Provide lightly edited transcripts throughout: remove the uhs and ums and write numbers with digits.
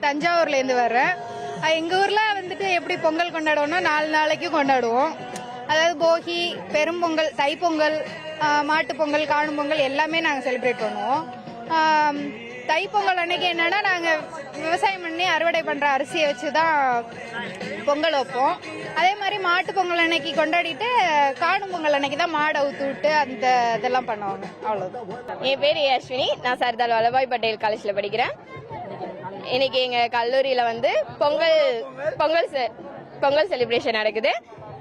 தஞ்சாவூர்லேருந்து வர்றேன். எங்கள் ஊரில் வந்துட்டு எப்படி பொங்கல் கொண்டாடுவோம்னா 4 நாளைக்கு கொண்டாடுவோம். அதாவது போகி, பெரும்பொங்கல், தைப்பொங்கல், மாட்டுப்பொங்கல், காணும் பொங்கல் எல்லாமே நாங்கள் செலிப்ரேட் பண்ணுவோம். தைப்பொங்கல் அன்னைக்கு என்னன்னா நாங்கள் விவசாயம் பண்ணி அறுவடை பண்ணுற அரிசியை வச்சு தான் பொங்கல் வைப்போம். அதே மாதிரி மாட்டு பொங்கல் அன்னைக்கு கொண்டாடிட்டு காணும் பொங்கல் அன்னைக்கு தான் மாடை ஊத்து விட்டு அந்த இதெல்லாம் பண்ணுவாங்க. அவ்வளோதான். என் பேர் அஸ்வினி. நான் சர்தார் வல்லபாய் பட்டேல் காலேஜில் படிக்கிறேன். இன்னைக்கு எங்கள் கல்லூரியில் வந்து பொங்கல் செலிப்ரேஷன் நடக்குது.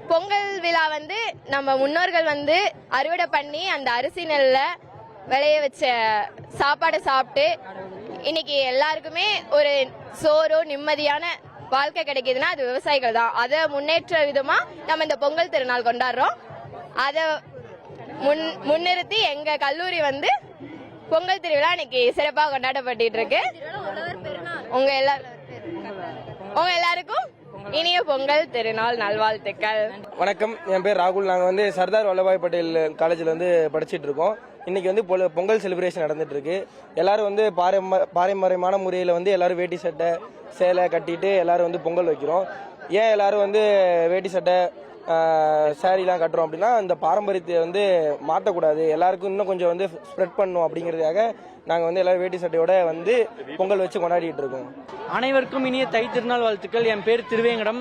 பொங்கல் விழா வந்து நம்ம முன்னோர்கள் வந்து அறுவடை பண்ணி அந்த அரிசி நெல்ல விளைய வச்ச சாப்பாடை சாப்பிட்டு இன்னைக்கு எல்லாருக்குமே ஒரு சோறோ நிம்மதியான வாழ்க்கை கிடைக்குதுன்னா அது விவசாயிகள் தான். அதை முன்னேற்ற விதமா நம்ம இந்த பொங்கல் திருநாள் கொண்டாடுறோம். அதை முன்னிறுத்தி எங்க கல்லூரி வந்து பொங்கல் திருவிழா இன்னைக்கு சிறப்பாக கொண்டாடப்பட்டு இருக்கு. உங்க எல்லாருக்கும் இனிய பொங்கல் திருநாள் நல்வாழ்த்துக்கள். வணக்கம், என் பேர் ராகுல். நாங்கள் வந்து சர்தார் வல்லபாய் பட்டேல் காலேஜில் வந்து படிச்சுட்டு இருக்கோம். இன்னைக்கு வந்து பொங்கல் செலிப்ரேஷன் நடந்துட்டு இருக்கு. எல்லாரும் வந்து பாரம்பரியமான முறையில் வந்து எல்லாரும் வேட்டி சட்டை சேலை கட்டிட்டு எல்லாரும் வந்து பொங்கல் வைக்கிறோம். ஏன் எல்லாரும் வந்து வேட்டி சட்டை சாரீலாம் கட்டுறோம் அப்படின்னா இந்த பாரம்பரியத்தை வந்து மாற்றக்கூடாது, எல்லாருக்கும் இன்னும் கொஞ்சம் வந்து ஸ்ப்ரெட் பண்ணணும் அப்படிங்கிறதுக்காக நாங்கள் வந்து எல்லாரும் வேட்டி சட்டையோட வந்து பொங்கல் வச்சு கொண்டாடிட்டு இருக்கோம். அனைவருக்கும் இனிய தை திருநாள் வாழ்த்துக்கள். என் பேர் திருவேங்கடம்.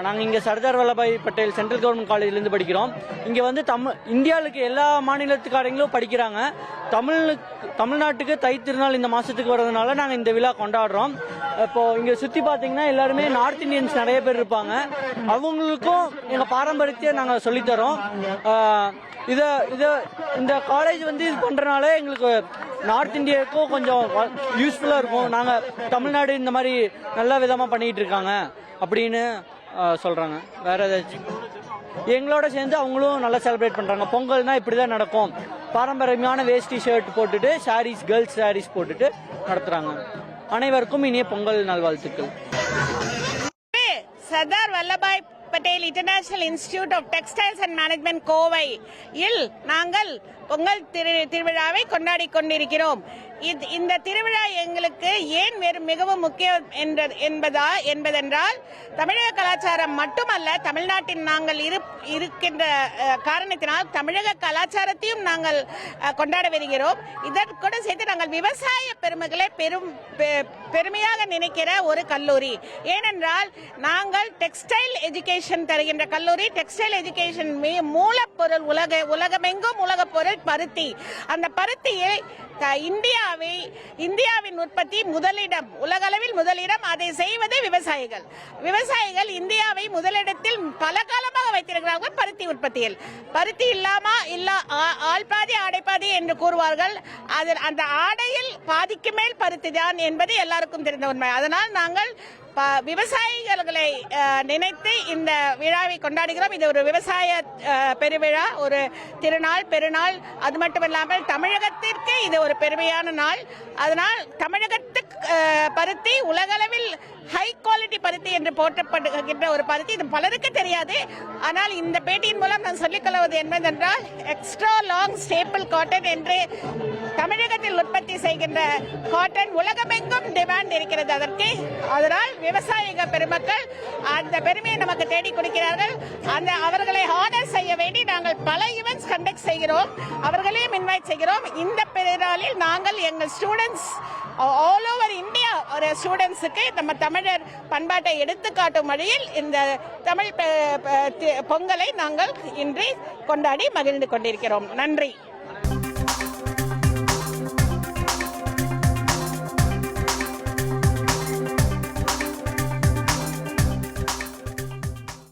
நாங்கள் இங்கே சர்தார் வல்லபாய் பட்டேல் சென்ட்ரல் கவர்மெண்ட் காலேஜ்லேருந்து படிக்கிறோம். இங்கே வந்து இந்தியாவுக்கு எல்லா மாநிலத்துக்காரங்களும் படிக்கிறாங்க. தமிழ்நாட்டுக்கு தை திருநாள் இந்த மாதத்துக்கு வர்றதுனால நாங்கள் இந்த விழா கொண்டாடுறோம். இப்போ இங்கே சுற்றி பார்த்தீங்கன்னா எல்லாருமே நார்த் இந்தியன்ஸ் நிறைய பேர் இருப்பாங்க. அவங்களுக்கும் எங்கள் பாரம்பரியத்தை நாங்கள் சொல்லித்தரோம். இந்த காலேஜ் வந்து இது பண்ணுறதுனால எங்களுக்கு நார்த் இந்தியாவுக்கும் கொஞ்சம் யூஸ்ஃபுல்லாக இருக்கும். நாங்கள் தமிழ்நாடு இந்த மாதிரி நல்ல விதமாக பண்ணிகிட்டு இருக்காங்க அப்படின்னு சொல்கிறாங்க. வேற ஏதாச்சும் எங்களோட சேர்ந்து அவங்களும் நல்லா செலிப்ரேட் பண்ணுறாங்க. பொங்கல்னா இப்படி தான் நடக்கும். பாரம்பரியமான வேஷ்டி ஷர்ட் போட்டுட்டு சாரீஸ், கேர்ள்ஸ் சாரீஸ் போட்டுட்டு நடத்துகிறாங்க. அனைவருக்கும் இனிய பொங்கல் நல்வாழ்த்துக்கள். Sardar Vallabhbhai Patel international institute of textiles and management கோவையில் நாங்கள் பொங்கல் திருவிழாவை கொண்டாடி கொண்டிருக்கிறோம். இந்த திருவிழா எங்களுக்கு ஏன் மிகவும் முக்கியம் என்பதென்றால் தமிழக கலாச்சாரம் மட்டுமல்ல, தமிழ்நாட்டில் நாங்கள் இருக்கின்ற காரணத்தினால் தமிழக கலாச்சாரத்தையும் நாங்கள் கொண்டாட வருகிறோம். இதற்குடன் சேர்த்து நாங்கள் விவசாய பெருமைகளை பெருமையாக நினைக்கிற ஒரு கல்லூரி. ஏனென்றால் நாங்கள் டெக்ஸ்டைல் எஜுகேஷன் தருகின்ற கல்லூரி. டெக்ஸ்டைல் எஜுகேஷன் மூலப்பொருள் உலகமெங்கும் உலகப்பொருள் பருத்தி. அந்த பருத்தியை இந்தியாவின் உற்பத்தி முதலிடம், உலகளவில் முதலிடம். அதை செய்வது விவசாயிகள் இந்தியாவை முதலிடத்தில் பல காலமாக வைத்திருக்கிறார்கள் பருத்தி உற்பத்தியில். பருத்தி ஆள் பாதி ஆடை பாதி என்று கூறுவார்கள். அந்த ஆடையில் பாதிக்கு மேல் பருத்தி தான் என்பது எல்லாருக்கும் தெரிந்த உண்மை. அதனால் நாங்கள் விவசாயிகளை நினைத்து இந்த விழாவை கொண்டாடுகிறோம். இது ஒரு விவசாய பெருவிழா, ஒரு பெருநாள். அது மட்டுமில்லாமல் தமிழகத்திற்கு இது ஒரு பெருமையான நாள். அதனால் தமிழகத்துக்கு பருத்தி உலகளவில் ஹை குவாலிட்டி பருத்தி என்று போற்றப்படுகின்ற ஒரு பருத்தி. இது பலருக்கு தெரியாது. ஆனால் இந்த பேட்டியின் மூலம் நான் சொல்லிக்கொள்வது என்னவென்றால், எக்ஸ்ட்ரா லாங் ஸ்டேபிள் காட்டன் என்று தமிழகத்தில் உற்பத்தி செய்கின்ற காட்டன் உலகமெங்கும் டிமாண்ட் இருக்கிறது அதற்கு. அதனால் விவசாயிக பெருமக்கள் அந்த பெருமையை நமக்கு தேடி கொடுக்கிறார்கள். அவர்களை ஆனர் செய்ய வேண்டி நாங்கள் பல ஈவென்ட்ஸ் கண்டக்ட் செய்கிறோம். அவர்களையும் இன்வைட் செய்கிறோம். இந்த பெருநாளில் நாங்கள் எங்கள் ஸ்டூடெண்ட்ஸ் ஆல் ஓவர் இந்தியா ஒரு ஸ்டூடெண்ட்ஸுக்கு நம்ம தமிழர் பண்பாட்டை எடுத்துக்காட்டும் வழியில் இந்த தமிழ் பொங்கலை நாங்கள் இன்று கொண்டாடி மகிழ்ந்து கொண்டிருக்கிறோம். நன்றி.